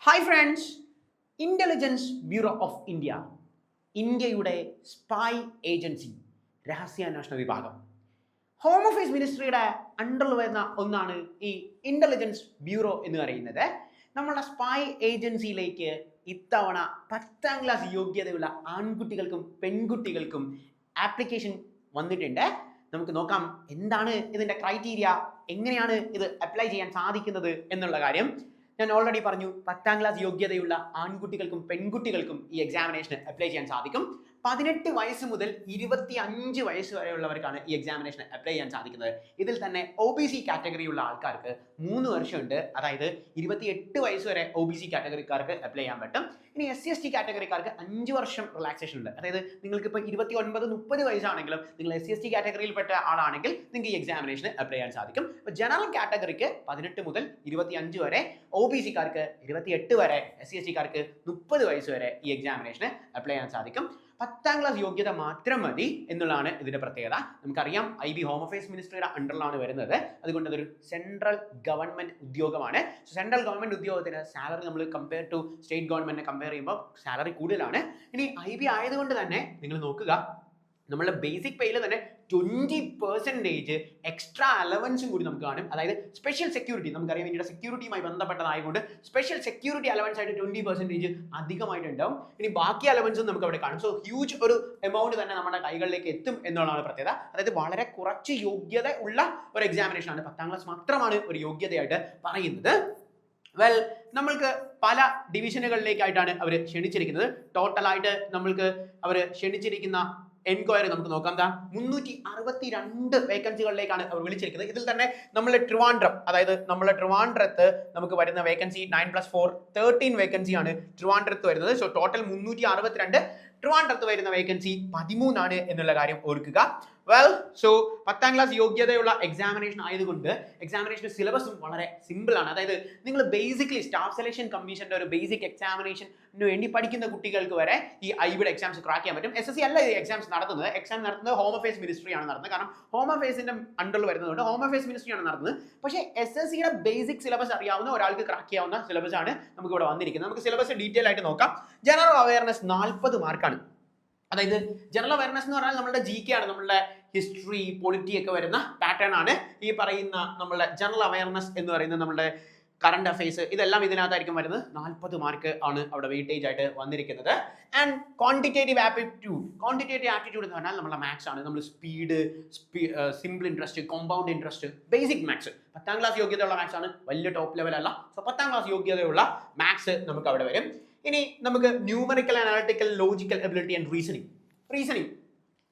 Hi friends, intelligence bureau of ഇന്ത്യയുടെ spy agency, രഹസ്യാന്വേഷണ വിഭാഗം, ഹോം ഓഫീസ് മിനിസ്ട്രിയുടെ അണ്ടറിൽ വരുന്ന ഒന്നാണ് ഈ ഇൻ്റലിജൻസ് ബ്യൂറോ എന്ന് പറയുന്നത്. നമ്മളുടെ സ്പൈ ഏജൻസിയിലേക്ക് ഇത്തവണ 10ാം ക്ലാസ് യോഗ്യതയുള്ള ആൺകുട്ടികൾക്കും പെൺകുട്ടികൾക്കും ആപ്ലിക്കേഷൻ വന്നിട്ടുണ്ട്. നമുക്ക് നോക്കാം എന്താണ് ഇതിൻ്റെ ക്രൈറ്റീരിയ, എങ്ങനെയാണ് ഇത് അപ്ലൈ ചെയ്യാൻ സാധിക്കുന്നത് എന്നുള്ള കാര്യം. ഞാൻ ഓൾറെഡി പറഞ്ഞു, 10ാം ക്ലാസ് യോഗ്യതയുള്ള ആൺകുട്ടികൾക്കും പെൺകുട്ടികൾക്കും ഈ എക്സാമിനേഷന് അപ്ലൈ ചെയ്യാൻ സാധിക്കും. 18 വയസ്സ് മുതൽ 25 വയസ്സ് വരെയുള്ളവർക്കാണ് ഈ എക്സാമിനേഷന് അപ്ലൈ ചെയ്യാൻ സാധിക്കുന്നത്. ഇതിൽ തന്നെ OBC കാറ്റഗറിയുള്ള ആൾക്കാർക്ക് 3 വർഷമുണ്ട്. അതായത് 28 വയസ്സ് വരെ OBC കാറ്റഗറിക്കാർക്ക് അപ്ലൈ ചെയ്യാൻ പറ്റും. ഇനി SC/ST കാറ്റഗറിക്കാർക്ക് 5 വർഷം റിലാക്സേഷൻ ഉണ്ട്. അതായത് നിങ്ങൾക്ക് ഇപ്പോൾ 29-30 വയസ്സാണെങ്കിലും നിങ്ങൾ SC/ST കാറ്റഗറിയിൽപ്പെട്ട ആളാണെങ്കിൽ നിങ്ങൾക്ക് ഈ എക്സാമിനേഷന് അപ്ലൈ ചെയ്യാൻ സാധിക്കും. ഇപ്പോൾ ജനറൽ കാറ്റഗറിക്ക് 18 മുതൽ 25 വരെ, OBC-കാർക്ക് 28 വരെ, SC/ST-കാർക്ക് 30 വയസ്സ് വരെ ഈ എക്സാമിനേഷന് അപ്ലൈ ചെയ്യാൻ സാധിക്കും. 10ാം ക്ലാസ് യോഗ്യത മാത്രം മതി എന്നുള്ളതാണ് ഇതിന്റെ പ്രത്യേകത. നമുക്കറിയാം, IB ഹോം അഫയേഴ്സ് മിനിസ്ട്രിയുടെ അണ്ടറിലാണ് വരുന്നത്. അതുകൊണ്ട് അതൊരു സെൻട്രൽ ഗവൺമെന്റ് ഉദ്യോഗമാണ്. സെൻട്രൽ ഗവൺമെന്റ് ഉദ്യോഗത്തിന് സാലറി നമ്മൾ കമ്പയർ ടു സ്റ്റേറ്റ് ഗവൺമെന്റിനെ കമ്പയർ ചെയ്യുമ്പോൾ സാലറി കൂടുതലാണ്. ഇനി IB ആയതുകൊണ്ട് തന്നെ നിങ്ങൾ നോക്കുക, നമ്മളുടെ ബേസിക് പേയിൽ തന്നെ 20% എക്സ്ട്രാ അലവൻസും കൂടി നമുക്ക് കാണും. അതായത് സ്പെഷ്യൽ സെക്യൂരിറ്റി, നമുക്കറിയാം ഇന്ത്യയുടെ സെക്യൂരിറ്റിയുമായി ബന്ധപ്പെട്ടതായതുകൊണ്ട് സ്പെഷ്യൽ സെക്യൂരിറ്റി അലവൻസ് ആയിട്ട് 20% അധികമായിട്ടുണ്ടാവും. ഇനി ബാക്കി അലവൻസും നമുക്ക് അവിടെ കാണും. സോ ഹ്യൂജ് ഒരു എമൗണ്ട് തന്നെ നമ്മുടെ കൈകളിലേക്ക് എത്തും എന്നുള്ളതാണ് പ്രത്യേകത. അതായത് വളരെ കുറച്ച് യോഗ്യത ഉള്ള ഒരു എക്സാമിനേഷൻ ആണ്. 10ാം ക്ലാസ് മാത്രമാണ് ഒരു യോഗ്യതയായിട്ട് പറയുന്നത്. വെൽ, നമ്മൾക്ക് പല ഡിവിഷനുകളിലേക്കായിട്ടാണ് അവർ ക്ഷണിച്ചിരിക്കുന്നത്. ടോട്ടലായിട്ട് നമ്മൾക്ക് അവർ ക്ഷണിച്ചിരിക്കുന്ന എൻക്വയറി നമുക്ക് നോക്കാം. 362 വേക്കൻസികളിലേക്കാണ് അവർ വിളിച്ചിരിക്കുന്നത്. ഇതിൽ തന്നെ നമ്മളെ ട്രിവാൻഡ്രം, അതായത് നമ്മളെ ട്രിവാൻഡ്രത്ത് നമുക്ക് വരുന്ന വേക്കൻസി 9+4 13 വേക്കൻസിയാണ് ട്രിവാൻഡ്രത്ത് വരുന്നത്. So total 362. ട്രിവാൻഡ്രത്ത് വരുന്ന വേക്കൻസി 13 ആണ് എന്നുള്ള കാര്യം ഓർക്കുക. വെൽ, സോ 10ാം ക്ലാസ് യോഗ്യതയുള്ള എക്സാമിനേഷൻ ആയതുകൊണ്ട് എക്സാമിനേഷൻ സിലബസും വളരെ സിമ്പിൾ ആണ്. അതായത് നിങ്ങൾ ബേസിക്കലി സ്റ്റാഫ് സെലക്ഷൻ കമ്മീഷന്റെ ഒരു ബേസിക് എക്സാമിനേഷന് വേണ്ടി പഠിക്കുന്ന കുട്ടികൾക്ക് വരെ ഈ IBയുടെ എക്സാംസ് ക്രാക്ക് ചെയ്യാൻ പറ്റും. SSC അല്ല ഈ എക്സാംസ് നടത്തുന്നത്. എക്സാം നടത്തുന്നത് ഹോം അഫയേഴ്സ് മിനിസ്ട്രിയാണ് നടത്തുന്നത്. കാരണം ഹോം അഫയേഴ്സിന്റെ അണ്ടറിൽ വരുന്നതുകൊണ്ട് ഹോം അഫയേഴ്സ് മിനിസ്ട്രിയാണ് നടത്തുന്നത്. പക്ഷേ SSCയുടെ ബേസിക് സിലബസ് അറിയാവുന്ന ഒരാൾക്ക് ക്രാക്ക് ചെയ്യാവുന്ന സിലബസ് ആണ് നമുക്ക് ഇവിടെ വന്നിരിക്കുന്നത്. നമുക്ക് സിലബസ് ഡീറ്റെയിൽ ആയിട്ട് നോക്കാം. ജനറൽ അവയർനെസ് 40 മാർക്കാണ്. അതായത് ജനറൽ അവയർനെസ് എന്ന് പറഞ്ഞാൽ നമ്മുടെ GK ആണ്, നമ്മളുടെ ഹിസ്റ്ററി, പൊളിറ്റി ഒക്കെ വരുന്ന പാറ്റേൺ ആണ് ഈ പറയുന്ന നമ്മളുടെ ജനറൽ അവയർനെസ് എന്ന് പറയുന്നത്. നമ്മളുടെ കറണ്ട് അഫയേഴ്സ് ഇതെല്ലാം ഇതിനകത്തായിരിക്കും വരുന്നത്. 40 മാർക്ക് ആണ് അവിടെ വെയിറ്റേജ് ആയിട്ട് വന്നിരിക്കുന്നത്. ആൻഡ് ക്വാണ്ടിറ്റേറ്റീവ് ആപ്റ്റിറ്റ്യൂഡ് എന്ന് പറഞ്ഞാൽ നമ്മുടെ മാത്സ് ആണ്. നമ്മൾ speed, simple interest, compound interest, basic maths. 10ാം ക്ലാസ് യോഗ്യതയുള്ള മാത്സ് ആണ്, വലിയ ടോപ്പ് ലെവൽ അല്ല. സോ 10ാം ക്ലാസ് യോഗ്യതയുള്ള മാത്സ് നമുക്ക് അവിടെ വരും. ഇനി നമുക്ക് numerical, analytical, logical ability and reasoning,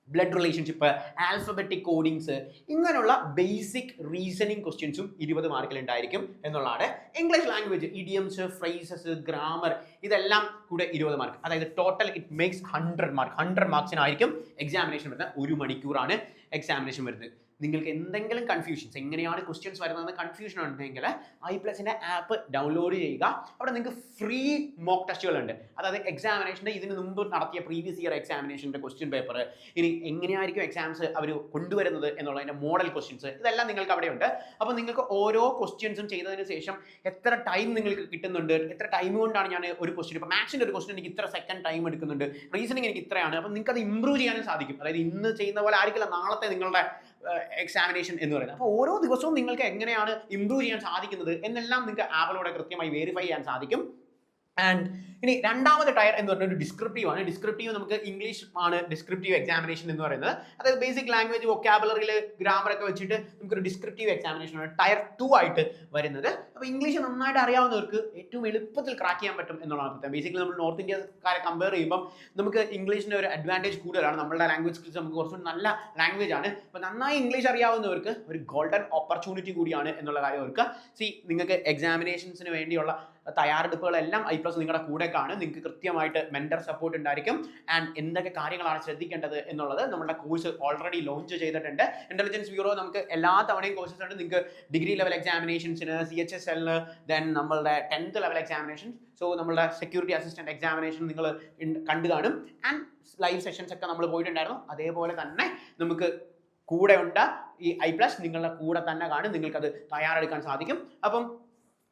blood relationship, alphabetic codings, ഇങ്ങനെയുള്ള ബേസിക് റീസണിങ് ക്വസ്റ്റ്യൻസും 20 മാർക്കിൽ ഉണ്ടായിരിക്കും എന്നുള്ളതാണ്. English language, idioms, phrases, grammar, ഇതെല്ലാം കൂടെ 20 മാർക്ക്. അതായത് ടോട്ടൽ ഇറ്റ് മേക്സ് 100 മാർക്ക്. 100 മാർക്സിനായിരിക്കും എക്സാമിനേഷൻ വരുന്നത്. 1 മണിക്കൂറാണ് എക്സാമിനേഷൻ വരുന്നത്. നിങ്ങൾക്ക് എന്തെങ്കിലും കൺഫ്യൂഷൻസ്, എങ്ങനെയാണ് ക്വസ്റ്റ്യൻസ് വരുന്നതെന്ന് കൺഫ്യൂഷൻ ഉണ്ടെങ്കിൽ iPlusന്റെ ആപ്പ് ഡൗൺലോഡ് ചെയ്യുക. അവിടെ നിങ്ങൾക്ക് ഫ്രീ മോക്ക് ടെസ്റ്റുകളുണ്ട്. അതായത് എക്സാമിനേഷൻ്റെ ഇതിന് മുമ്പ് നടത്തിയ പ്രീവിയസ് ഇയർ എക്സാമിനേഷൻ്റെ ക്വസ്റ്റ്യൻ പേപ്പർ, ഇനി എങ്ങനെയായിരിക്കും എക്സാംസ് അവർ കൊണ്ടുവരുന്നത് എന്നുള്ളതിൻ്റെ മോഡൽ ക്വസ്റ്റ്യൻസ്, ഇതെല്ലാം നിങ്ങൾക്ക് അവിടെയുണ്ട്. അപ്പോൾ നിങ്ങൾക്ക് ഓരോ ക്വസ്റ്റ്യൻസും ചെയ്തതിന് ശേഷം എത്ര ടൈം നിങ്ങൾക്ക് കിട്ടുന്നുണ്ട്, എത്ര ടൈം കൊണ്ടാണ് ഞാൻ ഒരു ക്വസ്റ്റ്യൻ, ഇപ്പോൾ മാത്സിൻ്റെ ഒരു ക്വസ്റ്റ്യൻ എനിക്ക് ഇത്ര സെക്കൻഡ് ടൈം എടുക്കുന്നുണ്ട്, റീസണിങ് എനിക്ക് ഇത്രയാണ്. അപ്പോൾ നിങ്ങൾക്ക് അത് ഇമ്പ്രൂവ് ചെയ്യാനും സാധിക്കും. അതായത് ഇന്ന് ചെയ്യുന്ന പോലെ ആയിരിക്കില്ല നാളത്തെ നിങ്ങളുടെ എക്സാമിനേഷൻ എന്ന് പറയുന്നത്. അപ്പോൾ ഓരോ ദിവസവും നിങ്ങൾക്ക് എങ്ങനെയാണ് ഇംപ്രൂവ് ചെയ്യാൻ സാധിക്കുന്നത് എന്നെല്ലാം നിങ്ങൾക്ക് ആപ്പിലൂടെ കൃത്യമായി വെരിഫൈ ചെയ്യാൻ സാധിക്കും. ആൻഡ് ഇനി രണ്ടാമത്തെ ടയർ എന്ന് പറഞ്ഞാൽ ഒരു ഡിസ്ക്രിപ്റ്റീവ് ആണ്. ഡിസ്ക്രിപ്റ്റീവ് നമുക്ക് ഇംഗ്ലീഷ് ആണ് ഡിസ്ക്രിപ്റ്റീവ് എക്സാമിനേഷൻ എന്ന് പറയുന്നത്. അതായത് ബേസിക് ലാംഗ്വേജ്, വൊക്കാബുലറിയിൽ ഗ്രാമർ ഒക്കെ വെച്ചിട്ട് നമുക്കൊരു ഡിസ്ക്രിപ്റ്റീവ് എക്സാമിനേഷൻ ആണ് ടയർ 2 ആയിട്ട് വരുന്നത്. അപ്പോൾ ഇംഗ്ലീഷ് നന്നായിട്ട് അറിയാവുന്നവർക്ക് ഏറ്റവും എളുപ്പത്തിൽ ക്രാക്ക് ചെയ്യാൻ പറ്റും എന്നുള്ളതാണ് പ്രത്യേകം. ബേസിക്കലി നമ്മൾ നോർത്ത് ഇന്ത്യക്കാരെ കമ്പയർ ചെയ്യുമ്പോൾ നമുക്ക് ഇംഗ്ലീഷിൻ്റെ ഒരു അഡ്വാൻറ്റേജ് കൂടുതലാണ്. നമ്മുടെ ലാംഗ്വേജ് സ്കിൽസ് നമുക്ക് കുറച്ചുകൂടി നല്ല ലാംഗ്വേജ് ആണ്. അപ്പോൾ നന്നായി ഇംഗ്ലീഷ് അറിയാവുന്നവർക്ക് ഒരു ഗോൾഡൻ ഓപ്പർച്യൂണിറ്റി കൂടിയാണ് എന്നുള്ള കാര്യം ഓർക്കുക. നിങ്ങൾക്ക് എക്സാമിനേഷൻസിന് വേണ്ടിയുള്ള തയ്യാറെടുപ്പുകളെല്ലാം iPlus നിങ്ങളുടെ കൂടെ കാണും. നിങ്ങൾക്ക് കൃത്യമായിട്ട് മെന്റർ സപ്പോർട്ട് ഉണ്ടായിരിക്കും. ആൻഡ് എന്തൊക്കെ കാര്യങ്ങളാണ് ശ്രദ്ധിക്കേണ്ടത് എന്നുള്ളത് നമ്മുടെ കോഴ്സ് ഓൾറെഡി ലോഞ്ച് ചെയ്തിട്ടുണ്ട്. ഇന്റലിജൻസ് ബ്യൂറോ നമുക്ക് എല്ലാ തവണയും കോഴ്സസ് ഉണ്ട്. നിങ്ങൾക്ക് ഡിഗ്രി ലെവൽ എക്സാമിനേഷൻസിന്, CHSL-ന്, ദെൻ നമ്മളുടെ 10th ലെവൽ എക്സാമിനേഷൻ, സോ നമ്മളുടെ സെക്യൂരിറ്റി അസിസ്റ്റന്റ് എക്സാമിനേഷൻ നിങ്ങൾ കണ്ടു കാണും. ആൻഡ് ലൈവ് സെഷൻസ് ഒക്കെ നമ്മൾ പോയിട്ടുണ്ടായിരുന്നു. അതേപോലെ തന്നെ നമുക്ക് കൂടെ ഉണ്ട് ഈ iPlus നിങ്ങളുടെ കൂടെ തന്നെ കാണും. നിങ്ങൾക്കത് തയ്യാറെടുക്കാൻ സാധിക്കും. അപ്പം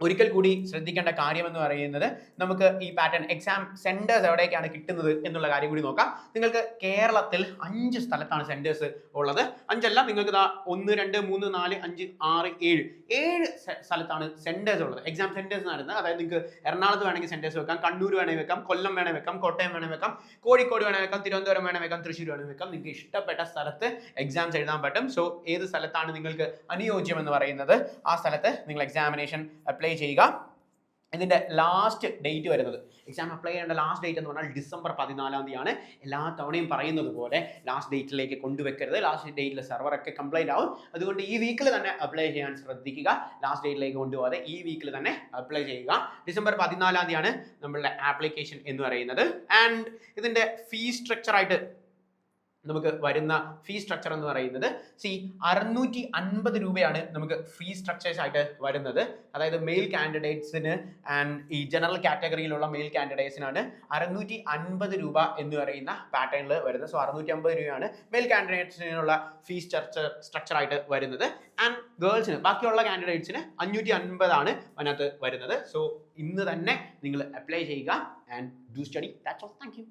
ഒരിക്കൽ കൂടി ശ്രദ്ധിക്കേണ്ട കാര്യം എന്ന് പറയുന്നത് നമുക്ക് ഈ പാറ്റേൺ എക്സാം സെന്റേഴ്സ് എവിടേക്കാണ് കിട്ടുന്നത് എന്നുള്ള കാര്യം കൂടി നോക്കാം. നിങ്ങൾക്ക് കേരളത്തിൽ 5 സ്ഥലത്താണ് സെന്റേഴ്സ് ഉള്ളത്. 5 അല്ല, നിങ്ങൾക്ക് 1 2 3 4 5 6 7 സ്ഥലത്താണ് സെന്റേഴ്സ് ഉള്ളത്, എക്സാം സെന്റേഴ്സ് നടന്നത്. അതായത് നിങ്ങൾക്ക് എറണാകുളത്ത് വേണമെങ്കിൽ സെന്റേഴ്സ് വെക്കാം, കണ്ണൂർ വേണമെങ്കിൽ വെക്കാം, കൊല്ലം വേണമെങ്കിൽ വെക്കാം, കോട്ടയം വേണമെങ്കിൽ വെക്കാം, കോഴിക്കോട് വേണമെങ്കിൽ വെക്കാം, തിരുവനന്തപുരം വേണമെങ്കിൽ വെക്കാം, തൃശ്ശൂർ വേണമെങ്കിൽ വെക്കാം. നിങ്ങൾക്ക് ഇഷ്ടപ്പെട്ട സ്ഥലത്ത് എക്സാംസ് എഴുതാൻ പറ്റും. സോ ഏത് സ്ഥലത്താണ് നിങ്ങൾക്ക് അനുയോജ്യം എന്ന് പറയുന്നത് ആ സ്ഥലത്ത് നിങ്ങൾ എക്സാമിനേഷൻ അപ്ലൈ ചെയ്യുക. ഇതിന്റെ ലാസ്റ്റ് ഡേറ്റ് വരുന്നത്, എക്സാം അപ്ലൈ ചെയ്യേണ്ട ലാസ്റ്റ് ഡേറ്റ് എന്ന് പറഞ്ഞാൽ ഡിസംബർ 14 തീയതിയാണ്. എല്ലാ തവണയും പറയുന്നത് പോലെ ലാസ്റ്റ് ഡേറ്റിലേക്ക് കൊണ്ടുവെക്കരുത്. ലാസ്റ്റ് ഡേറ്റിൽ സെർവറൊക്കെ കംപ്ലൈന്റ് ആവും. അതുകൊണ്ട് ഈ വീക്കിൽ തന്നെ അപ്ലൈ ചെയ്യാൻ ശ്രദ്ധിക്കുക. ലാസ്റ്റ് ഡേറ്റിലേക്ക് കൊണ്ടുപോകാതെ ഈ വീക്കിൽ തന്നെ അപ്ലൈ ചെയ്യുക. ഡിസംബർ 14 തീയതിയാണ് നമ്മളുടെ ആപ്ലിക്കേഷൻ എന്ന് പറയുന്നത്. ആൻഡ് ഇതിന്റെ ഫീസ് സ്ട്രക്ചർ ആയിട്ട് നമുക്ക് വരുന്ന ഫീ സ്ട്രക്ചർ എന്ന് പറയുന്നത് 650 രൂപയാണ് നമുക്ക് ഫീ സ്ട്രക്ചേഴ്സ് ആയിട്ട് വരുന്നത്. അതായത് മെയിൽ കാൻഡിഡേറ്റ്സിന് ആൻഡ് ഈ ജനറൽ കാറ്റഗറിയിലുള്ള മെയിൽ കാൻഡിഡേറ്റ്സിനാണ് 650 രൂപ എന്ന് പറയുന്ന പാറ്റേണിൽ വരുന്നത്. സോ 650 രൂപയാണ് മെയിൽ കാൻഡിഡേറ്റ്സിനുള്ള ഫീ സ്ട്രക്ചർ ആയിട്ട് വരുന്നത്. ആൻഡ് ഗേൾസിന്, ബാക്കിയുള്ള കാൻഡിഡേറ്റ്സിന് 550 ആണ് അതിനകത്ത് വരുന്നത്. സോ ഇന്ന് തന്നെ നിങ്ങൾ അപ്ലൈ ചെയ്യുക and do study. That's all. Thank you.